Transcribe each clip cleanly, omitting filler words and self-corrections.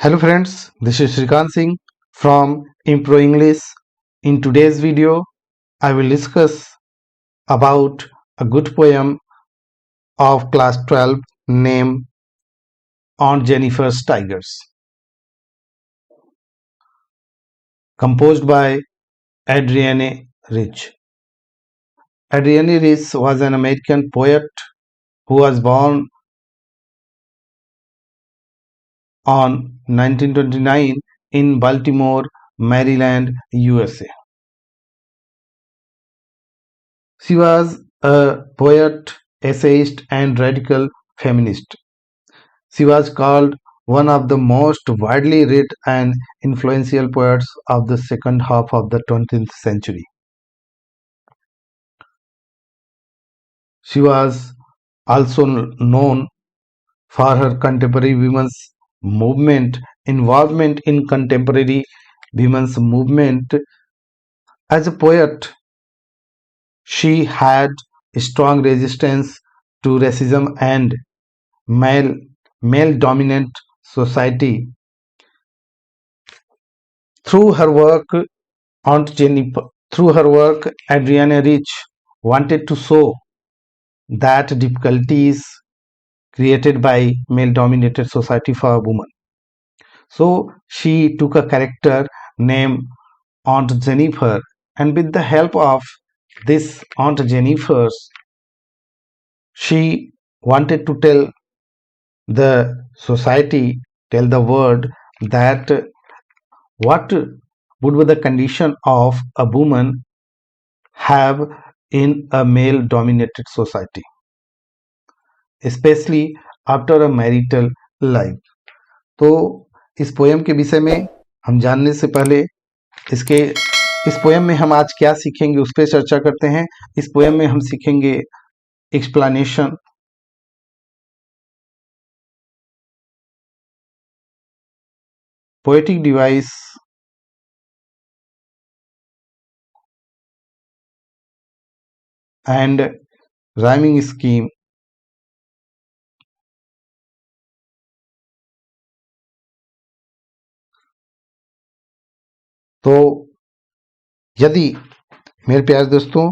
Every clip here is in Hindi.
Hello friends, this is Shrikant Singh from Impro English. In today's video, I will discuss about a good poem of class 12 named Aunt Jennifer's Tigers, composed by Adrienne Rich. Adrienne Rich was an American poet who was born on 1929 in Baltimore, Maryland, USA. She was a poet, essayist, and radical feminist. She was called one of the most widely read and influential poets of the second half of the 20th century. She was also known for her contemporary women's movement, involvement in contemporary women's movement. As a poet, she had strong resistance to racism and male dominant society. Through her work, Adrienne Rich wanted to show that difficulties created by male-dominated society for a woman. So she took a character named Aunt Jennifer, and with the help of this Aunt Jennifer, she wanted to tell the society, tell the world that what would be the condition of a woman have in a male dominated society, especially after a marital life. तो इस पोएम के विषय में हम जानने से पहले इस पोएम में हम आज क्या सीखेंगे उस पर चर्चा करते हैं। इस पोएम में हम सीखेंगे explanation, poetic device, and rhyming scheme. तो यदि मेरे प्यारे दोस्तों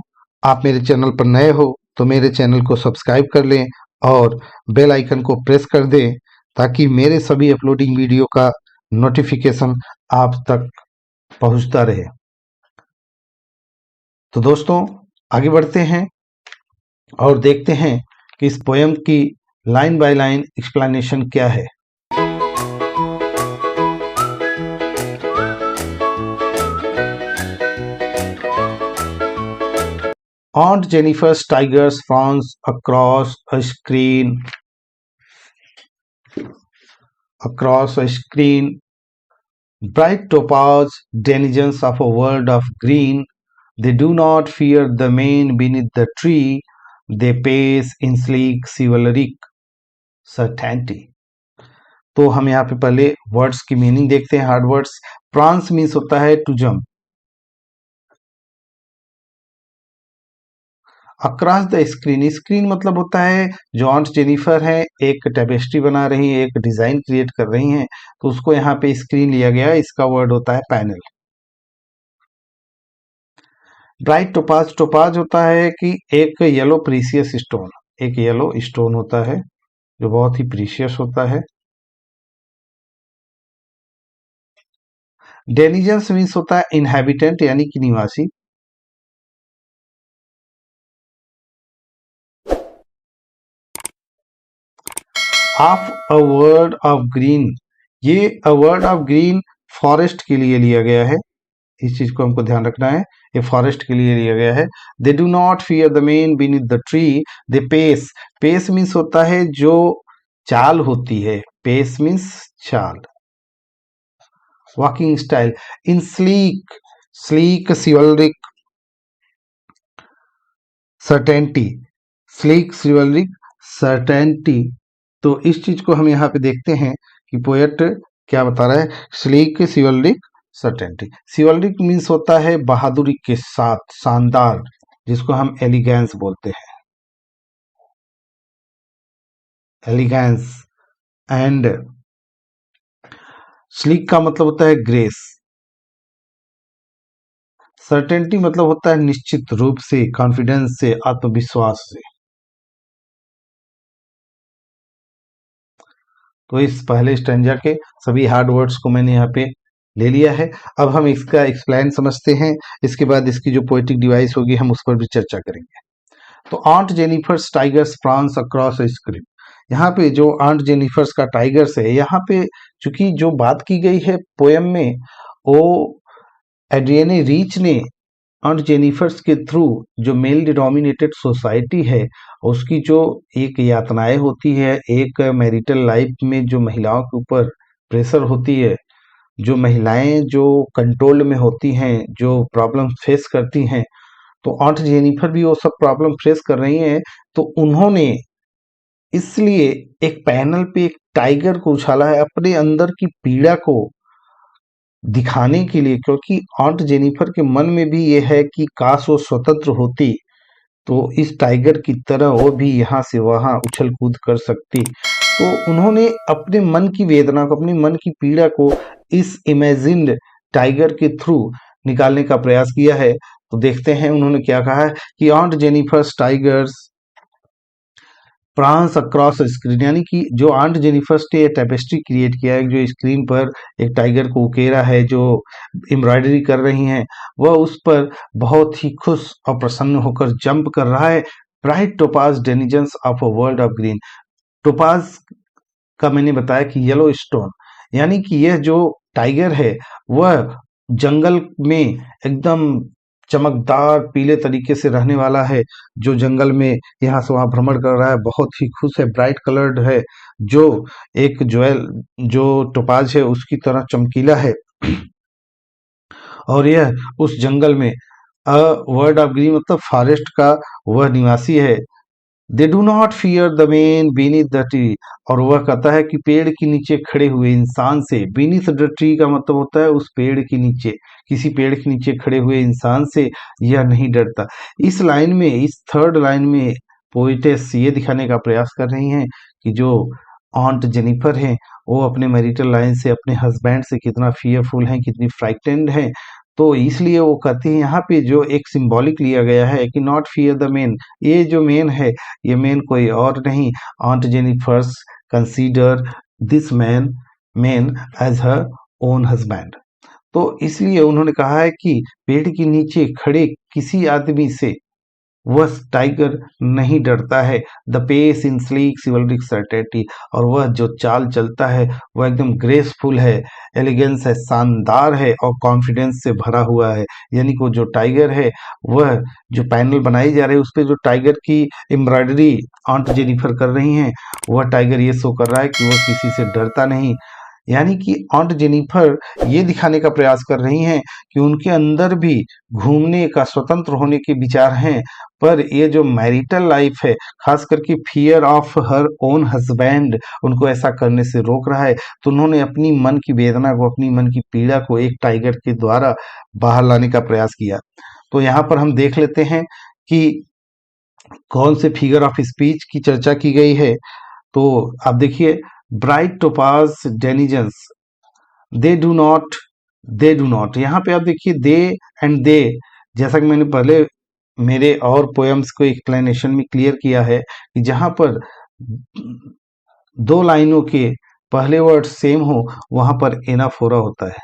आप मेरे चैनल पर नए हो तो मेरे चैनल को सब्सक्राइब कर लें और बेल आइकन को प्रेस कर दें ताकि मेरे सभी अपलोडिंग वीडियो का नोटिफिकेशन आप तक पहुंचता रहे। तो दोस्तों आगे बढ़ते हैं और देखते हैं कि इस पोएम की लाइन बाय लाइन एक्सप्लेनेशन क्या है। Aunt Jennifer's tigers fawns across a screen. Bright topaz denizens of a world of green. They do not fear the man beneath the tree. They pace in sleek chivalric certainty. तो हम यहाँ पे पहले वर्ड्स की मीनिंग देखते हैं। Hard words. प्रांस मीन्स होता है to jump. Across the screen, screen मतलब होता है जो ऑन्ट जेनिफर है एक टेपेस्ट्री बना रही है, एक डिजाइन क्रिएट कर रही हैं, तो उसको यहाँ पे स्क्रीन लिया गया है। इसका वर्ड होता है पैनल। ब्राइट टोपाज, टोपाज होता है कि एक येलो प्रीशियस स्टोन, एक येलो स्टोन होता है जो बहुत ही प्रीशियस होता है। डेनिजेंस मीन्स होता है इनहेबिटेंट यानी कि निवासी। Of a world of green, ये a world of green forest के लिए लिया गया है। इस चीज को हमको ध्यान रखना है, ये फॉरेस्ट के लिए लिया गया है। They do not fear the man beneath the tree. They pace, pace means होता है जो चाल होती है, पेस मीन्स चाल। Walking style in sleek, sleek chivalric certainty, sleek chivalric certainty. तो इस चीज को हम यहाँ पे देखते हैं कि पोएट क्या बता रहा है। स्लीक सिवलरिक सर्टेनिटी, सिवलरिक मीन्स होता है बहादुरी के साथ, शानदार, जिसको हम एलिगेंस बोलते हैं, एलिगेंस। एंड स्लीक का मतलब होता है ग्रेस। सर्टेनिटी मतलब होता है निश्चित रूप से, कॉन्फिडेंस से, आत्मविश्वास से। तो इस पहले स्टैंजा के सभी हार्ड वर्ड्स को मैंने यहाँ पे ले लिया है। अब हम इसका एक्सप्लेन समझते हैं, इसके बाद इसकी जो पोएटिक डिवाइस होगी हम उस पर भी चर्चा करेंगे। तो aunt Jennifer's tigers prance across a screen, यहाँ पे जो आंट जेनिफर्स का टाइगर्स है, यहाँ पे चूंकि जो बात की गई है पोयम में, वो एड्रियने रीच ने आंट जेनिफर्स के थ्रू जो मेल डिनोमिनेटेड सोसाइटी है उसकी जो एक यातनाएं होती है, एक मैरिटल लाइफ में जो महिलाओं के ऊपर प्रेशर होती है, जो महिलाएं जो कंट्रोल में होती हैं, जो प्रॉब्लम फेस करती हैं, तो आंट जेनिफर भी वो सब प्रॉब्लम फेस कर रही हैं। तो उन्होंने इसलिए एक पैनल पे एक टाइगर को उछाला है अपने अंदर की पीड़ा को दिखाने के लिए, क्योंकि आंट जेनिफर के मन में भी ये है कि काश वो स्वतंत्र होती तो इस टाइगर की तरह वो भी यहाँ से वहाँ उछल कूद कर सकती। तो उन्होंने अपने मन की वेदना को, अपने मन की पीड़ा को इस इमेजिन्ड टाइगर के थ्रू निकालने का प्रयास किया है। तो देखते हैं उन्होंने क्या कहा है कि ऑन्ट Jennifer's tigers prance across screen, यानी कि जो आंट जेनिफर्स ने टेपेस्ट्री क्रिएट किया है, जो स्क्रीन पर एक टाइगर को उकेरा है, जो एम्ब्रॉयडरी कर रही हैं, वह उस पर बहुत ही खुश और प्रसन्न होकर जंप कर रहा है। Bright topaz denizens of a world of green, topaz का मैंने बताया कि येलो स्टोन, यानी कि यह जो टाइगर है वह जंगल में एकदम चमकदार पीले तरीके से रहने वाला है, जो जंगल में यहाँ से वहाँ भ्रमण कर रहा है, बहुत ही खुश है, ब्राइट कलर्ड है, जो एक ज्वेल जो टोपाज है उसकी तरह चमकीला है। और यह उस जंगल में अ वर्ड ऑफ ग्रीन मतलब फॉरेस्ट का वह निवासी है। They do not fear the man beneath the tree, और वह कहता है कि पेड़ के नीचे खड़े हुए इंसान से, बीनीथ द ट्री का मतलब होता है उस पेड़ के नीचे, किसी पेड़ के नीचे खड़े हुए इंसान से यह नहीं डरता। इस लाइन में, इस थर्ड लाइन में पोइटेस ये दिखाने का प्रयास कर रही हैं कि जो ऑन्ट जेनिफर हैं वो अपने मैरिटल लाइन से, अपने हस्बैंड से कितना फियरफुल हैं, कितनी फ्राइटेंड हैं। तो इसलिए वो कहती है यहाँ पे जो एक सिंबॉलिक लिया गया है कि नॉट फियर द मेन, ये जो मेन है ये मेन कोई और नहीं, aunt Jennifer's consider this man as her own husband. तो इसलिए उन्होंने कहा है कि पेड़ के नीचे खड़े किसी आदमी से वह टाइगर नहीं डरता है। The pace in sleek chivalric certainty, और वह जो चाल चलता है वह एकदम ग्रेसफुल है, एलिगेंस है, शानदार है और कॉन्फिडेंस से भरा हुआ है। यानी कि वो जो टाइगर है, वह जो पैनल बनाई जा रही है उस पर जो टाइगर की एम्ब्रॉयडरी ऑन्ट जेनिफर कर रही हैं, वह टाइगर ये शो कर रहा है कि वह किसी से डरता नहीं। यानी कि ऑन्ट जेनिफर ये दिखाने का प्रयास कर रही हैं कि उनके अंदर भी घूमने का, स्वतंत्र होने के विचार हैं, पर ये जो मैरिटल लाइफ है, खास करके fear of her own husband उनको ऐसा करने से रोक रहा है। तो उन्होंने अपनी मन की वेदना को, अपनी मन की पीड़ा को एक टाइगर के द्वारा बाहर लाने का प्रयास किया। तो यहाँ पर हम देख लेते हैं कि कौन से फिगर ऑफ स्पीच की चर्चा की गई है। तो आप देखिए, bright topaz denizens, they do not, they do not, यहाँ पे आप देखिए दे एंड दे, जैसा कि मैंने पहले मेरे और पोएम्स को एक्सप्लेनेशन में क्लियर किया है कि जहां पर दो लाइनों के पहले वर्ड सेम हो वहां पर एनाफोरा होता है,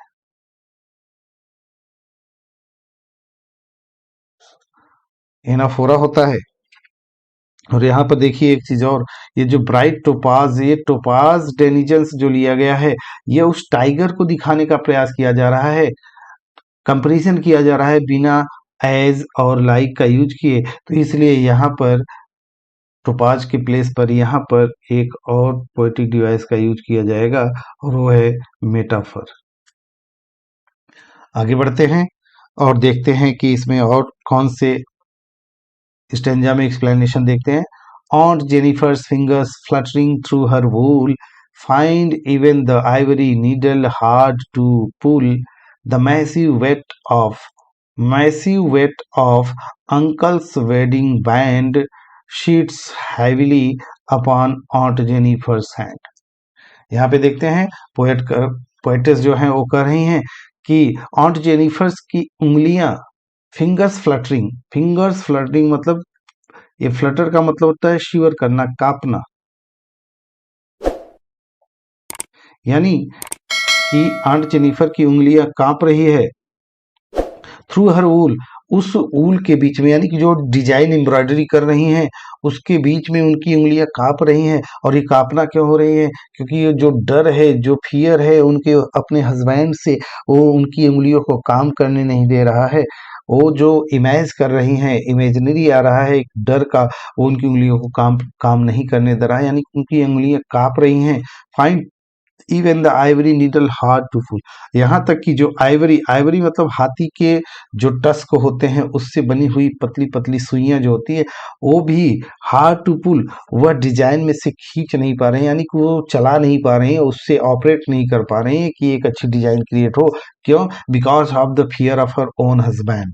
एनाफोरा होता है। और यहाँ पर देखिए एक चीज और, ये जो ब्राइट टोपाज, ये टोपाज डेनिजन्स जो लिया गया है, ये उस टाइगर को दिखाने का प्रयास किया जा रहा है, कंपैरिजन किया जा रहा है बिना एज और लाइक का यूज किए। तो इसलिए यहाँ पर टोपाज के प्लेस पर यहाँ पर एक और पोएटिक डिवाइस का यूज किया जाएगा और वो है मेटाफर। आगे बढ़ते हैं और देखते हैं कि इसमें और कौन से स्टेंजा में एक्सप्लेनेशन देखते हैं। Aunt Jennifer's fingers fluttering through her wool find even the ivory needle hard to pull, द massive weight of uncle's wedding band sheets heavily upon Aunt Jennifer's hand। यहाँ पे देखते हैं पोएट का पोएटेस जो हैं वो कह रही हैं कि ऑन्ट जेनिफर्स की उंगलियां फिंगर्स फ्लटरिंग मतलब ये फ्लटर का मतलब होता है शिवर करना, कांपना, यानी कि आंट जेनिफर की उंगलियां कांप रही है थ्रू हर वूल, उस ऊल के बीच में, यानी कि जो डिजाइन एम्ब्रॉयडरी कर रही हैं उसके बीच में उनकी उंगलियां कांप रही हैं। और ये कांपना क्यों हो रही है? क्योंकि ये जो डर है, जो फियर है उनके अपने हस्बैंड से, वो उनकी उंगलियों को काम करने नहीं दे रहा है। वो जो इमेज कर रही हैं, इमेजिनरी आ रहा है एक डर का, वो उनकी उंगलियों को काम काम नहीं करने दे रहा है, यानी उनकी उंगलियां कांप रही हैं। Find even the ivory needle hard to pull, यहाँ तक कि जो आइवरी, आइवरी मतलब हाथी के जो टस्क होते हैं उससे बनी हुई पतली पतली सुइयां जो होती है, वो भी हार्ड टू पुल, वह डिजाइन में से खींच नहीं पा रहे हैं, यानी कि वो चला नहीं पा रहे हैं, उससे ऑपरेट नहीं कर पा रहे हैं कि एक अच्छी डिजाइन क्रिएट हो। क्यों? Because of the fear of her own husband.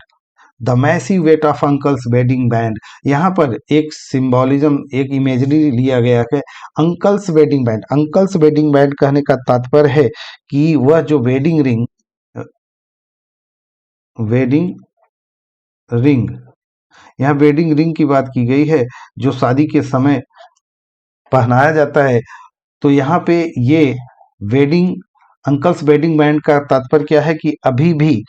The massive weight of uncle's wedding band, यहाँ पर एक सिंबॉलिज्म, एक इमेजरी लिया गया है। अंकल्स वेडिंग बैंड कहने का तात्पर्य है कि वह जो वेडिंग रिंग, यहाँ वेडिंग रिंग की बात की गई है जो शादी के समय पहनाया जाता है। तो यहाँ पे ये वेडिंग अंकल्स वेडिंग बैंड का तात्पर्य क्या है कि अभी भी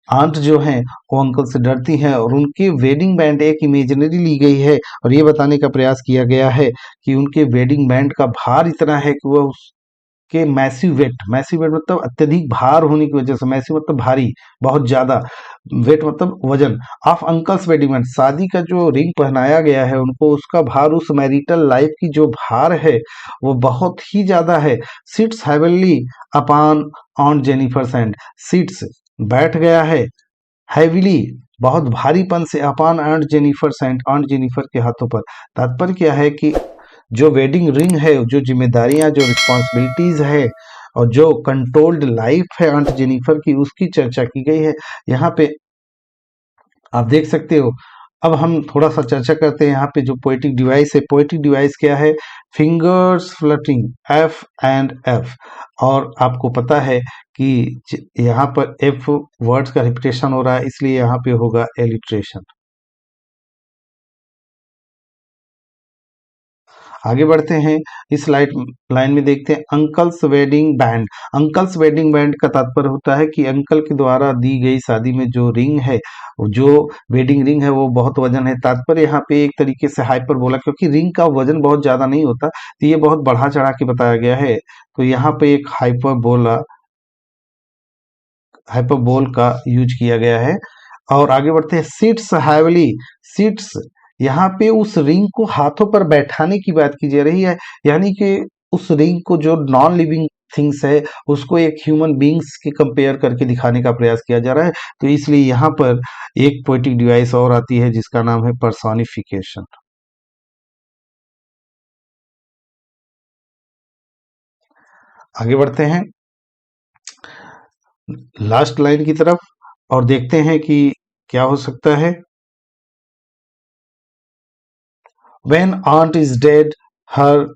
आंट जो हैं वो अंकल से डरती हैं और उनके वेडिंग बैंड एक इमेजिनरी ली गई है और ये बताने का प्रयास किया गया है कि उनके वेडिंग बैंड का भार इतना है कि वह उसके मैसिव वेट मतलब अत्यधिक भार होने की वजह से, मैसिव मतलब भारी, बहुत ज्यादा, वेट मतलब वजन, ऑफ अंकल्स वेडिंग बैंड, शादी का जो रिंग पहनाया गया है उनको, उसका भार, उस मैरिटल लाइफ की जो भार है वो बहुत ही ज्यादा है। Sits heavily upon aunt Jennifer hand, sits बैठ गया है, हैविली बहुत भारीपन से, अपॉन एंड जेनिफर सेंट, ऑन जेनिफर के हाथों पर। तात्पर्य क्या है कि जो वेडिंग रिंग है, जो जिम्मेदारियां, जो रिस्पॉन्सिबिलिटीज है और जो कंट्रोल्ड लाइफ है आंट जेनिफर की, उसकी चर्चा की गई है यहाँ पे। आप देख सकते हो। अब हम थोड़ा सा चर्चा करते हैं यहाँ पे जो पोएटिक डिवाइस है। पोएटिक डिवाइस क्या है? Fingers flirting, F and F. और आपको पता है कि यहाँ पर एफ वर्ड्स का रिपीटेशन हो रहा है, इसलिए यहाँ पे होगा एलिट्रेशन। आगे बढ़ते हैं, इस लाइन में देखते हैं uncle's wedding band. Uncle's wedding band का तात्पर्य होता है कि अंकल के द्वारा दी गई शादी में जो रिंग है, जो वेडिंग रिंग है वो बहुत वजन है। तात्पर्य यहाँ पे एक तरीके से हाइपर बोला, क्योंकि रिंग का वजन बहुत ज्यादा नहीं होता तो ये बहुत बढ़ा चढ़ा के बताया गया है, तो यहाँ पे एक हाइपरबोल का यूज किया गया है। और आगे बढ़ते हैं, सीट्स हैवली। सीट्स, यहाँ पे उस रिंग को हाथों पर बैठाने की बात की जा रही है, यानी कि उस रिंग को, जो नॉन लिविंग थिंग्स है, उसको एक ह्यूमन बींग्स के कंपेयर करके दिखाने का प्रयास किया जा रहा है। तो इसलिए यहाँ पर एक पोएटिक डिवाइस और आती है जिसका नाम है पर्सोनिफिकेशन। आगे बढ़ते हैं लास्ट लाइन की तरफ और देखते हैं कि क्या हो सकता है। When aunt is dead, her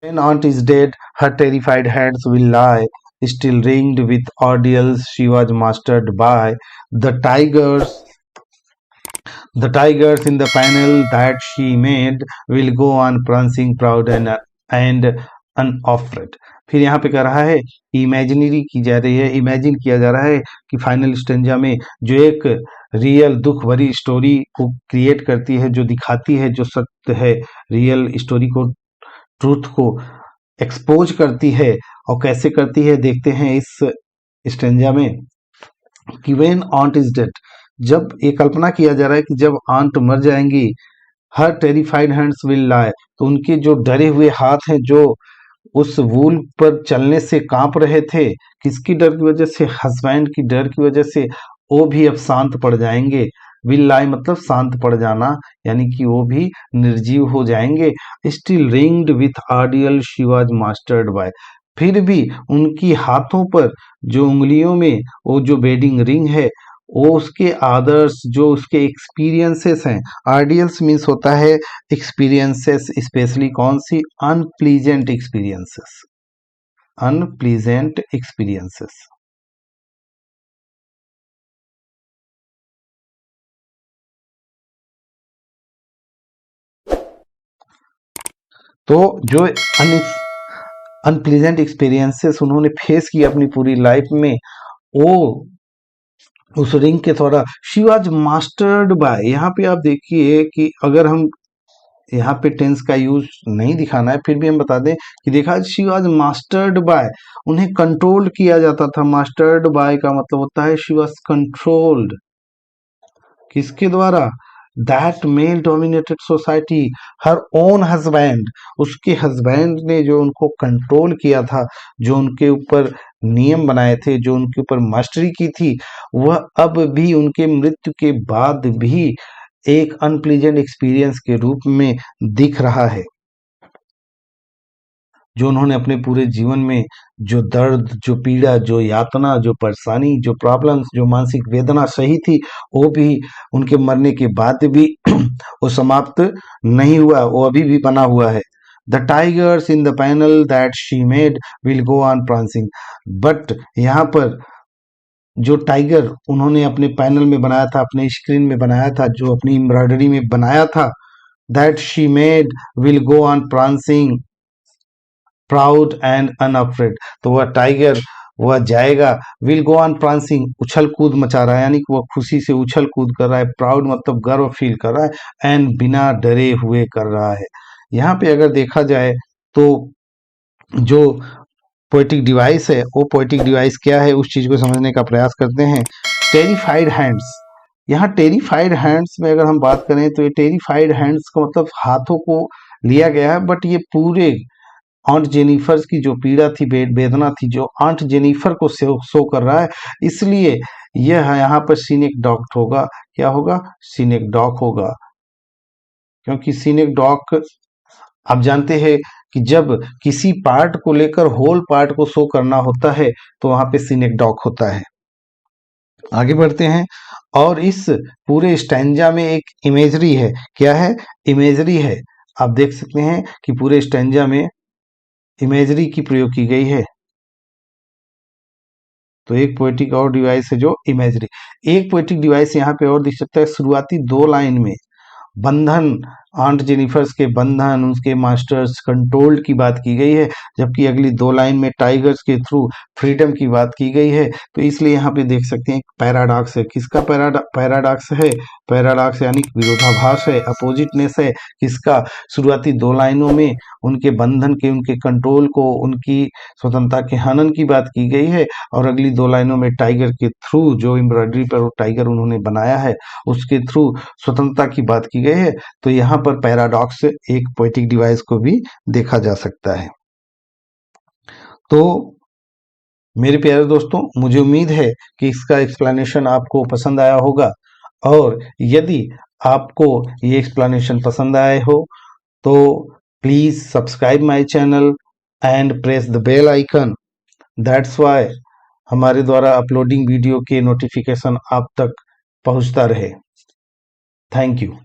when aunt is dead, her terrified hands will lie, still ringed with ordeals she was mastered by. The tigers, the tigers in the panel that she made will go on prancing proud and unafraid. फिर यहाँ पे कह रहा है कि इमेजिनरी की जा रही है, इमेजिन किया जा रहा है कि फाइनल स्टेंजा में जो एक रियल दुख भरी स्टोरी को क्रिएट करती है, जो दिखाती है जो सत्य है, रियल स्टोरी को, ट्रूथ को एक्सपोज करती है। और कैसे करती है देखते हैं इस स्टेंजा में कि व्हेन ऑन्ट इज डेड, जब ये कल्पना किया जा रहा है कि जब आंट मर जाएंगी, हर टेरिफाइड हैंड्स विल लाई, तो उनके जो डरे हुए हाथ हैं, जो उस वूल पर चलने से कांप रहे थे, किसकी डर की वजह से? हस्बैंड की डर की वजह से, वो भी अब शांत पड़ जाएंगे। विल लाई मतलब शांत पड़ जाना, यानी कि वो भी निर्जीव हो जाएंगे। Still ringed with ordeal she was mastered by, फिर भी उनकी हाथों पर, जो उंगलियों में वो जो वेडिंग रिंग है, वो उसके आदर्श, जो उसके एक्सपीरियंसेस हैं। आर्डियल्स मीन्स होता है एक्सपीरियंसेस, स्पेशली कौन सी? Unpleasant experiences. unpleasant experiences. तो जो अनप्लीजेंट एक्सपीरियंसेस उन्होंने फेस किया अपनी पूरी लाइफ में, वो उस रिंग के द्वारा शी वॉज मास्टर्ड बाय। यहाँ पे आप देखिए कि अगर हम यहाँ पे टेंस का यूज नहीं दिखाना है, फिर भी हम बता दें कि देखा शी वॉज मास्टर्ड बाय, उन्हें कंट्रोल किया जाता था। मास्टर्ड बाय का मतलब होता है शी वॉज कंट्रोल्ड, किसके द्वारा? That male dominated society, her own husband, उसके हस्बैंड ने जो उनको कंट्रोल किया था, जो उनके ऊपर नियम बनाए थे, जो उनके ऊपर मास्टरी की थी, वह अब भी उनके मृत्यु के बाद भी एक अनप्लीजेंट एक्सपीरियंस के रूप में दिख रहा है। जो उन्होंने अपने पूरे जीवन में जो दर्द, जो पीड़ा, जो यातना, जो परेशानी, जो प्रॉब्लम्स, जो मानसिक वेदना सही थी, वो भी उनके मरने के बाद भी वो समाप्त नहीं हुआ, वो अभी भी बना हुआ है। The tigers in the panel that she made will go on prancing, but यहाँ पर जो टाइगर उन्होंने अपने पैनल में बनाया था, अपने स्क्रीन में बनाया था, जो अपनी एम्ब्रॉयडरी में बनाया था, that she made will go on prancing proud and unafraid, तो वह टाइगर वह जाएगा, विल गो ऑन प्रांसिंग, उछल कूद मचा रहा है, यानी कि वह खुशी से उछल कूद कर रहा है, प्राउड मतलब गर्व फील कर रहा है, एंड बिना डरे हुए कर रहा है। यहाँ पे अगर देखा जाए तो जो पोएटिक डिवाइस है, वो पोएटिक डिवाइस क्या है उस चीज को समझने का प्रयास करते हैं। टेरिफाइड हैंड्स, यहाँ टेरिफाइड हैंड्स में अगर हम बात करें तो ये टेरिफाइड हैंड्स का मतलब हाथों को लिया गया है, बट ये पूरे आंट जेनिफर की जो पीड़ा थी, वेदना थी, जो आंट जेनिफर को शो कर रहा है, इसलिए यह यहाँ पर सिनेक्डॉक्ट होगा। क्या होगा? सिनेक्डॉक होगा, क्योंकि सिनेक्डॉक आप जानते हैं कि जब किसी पार्ट को लेकर होल पार्ट को शो करना होता है तो वहां पे सिनेक्डॉक होता है। आगे बढ़ते हैं, और इस पूरे स्टैंजा में एक इमेजरी है। क्या है? इमेजरी है। आप देख सकते हैं कि पूरे स्टैंजा में इमेजरी की प्रयोग की गई है। तो एक पोएटिक और डिवाइस है जो इमेजरी। एक पोएटिक डिवाइस यहाँ पे और दिख सकता है, शुरुआती 2 लाइन में बंधन, आंट जेनिफर्स के बंधन, उसके मास्टर्स कंट्रोल्ड की बात की गई है, जबकि अगली 2 लाइन में टाइगर्स के थ्रू फ्रीडम की बात की गई है। तो इसलिए यहाँ पे देख सकते हैं पैराडॉक्स है। किसका पैराडॉक्स है? पैराडॉक्स यानी विरोधाभास है, अपोजिटनेस है। किसका? शुरुआती 2 लाइनों में उनके बंधन के, उनके कंट्रोल को, उनकी स्वतंत्रता के हनन की बात की गई है, और अगली 2 लाइनों में टाइगर के थ्रू, जो एम्ब्रॉयडरी पर वो टाइगर उन्होंने बनाया है, उसके थ्रू स्वतंत्रता की बात की गई है। तो यहाँ पर पैराडॉक्स एक पोएटिक डिवाइस को भी देखा जा सकता है। तो मेरे प्यारे दोस्तों, मुझे उम्मीद है कि इसका एक्सप्लेनेशन आपको पसंद आया होगा, और यदि आपको ये एक्सप्लेनेशन पसंद आए हो तो please subscribe my channel and press the bell icon. That's why हमारे द्वारा अपलोडिंग वीडियो के नोटिफिकेशन आप तक पहुंचता रहे। Thank you.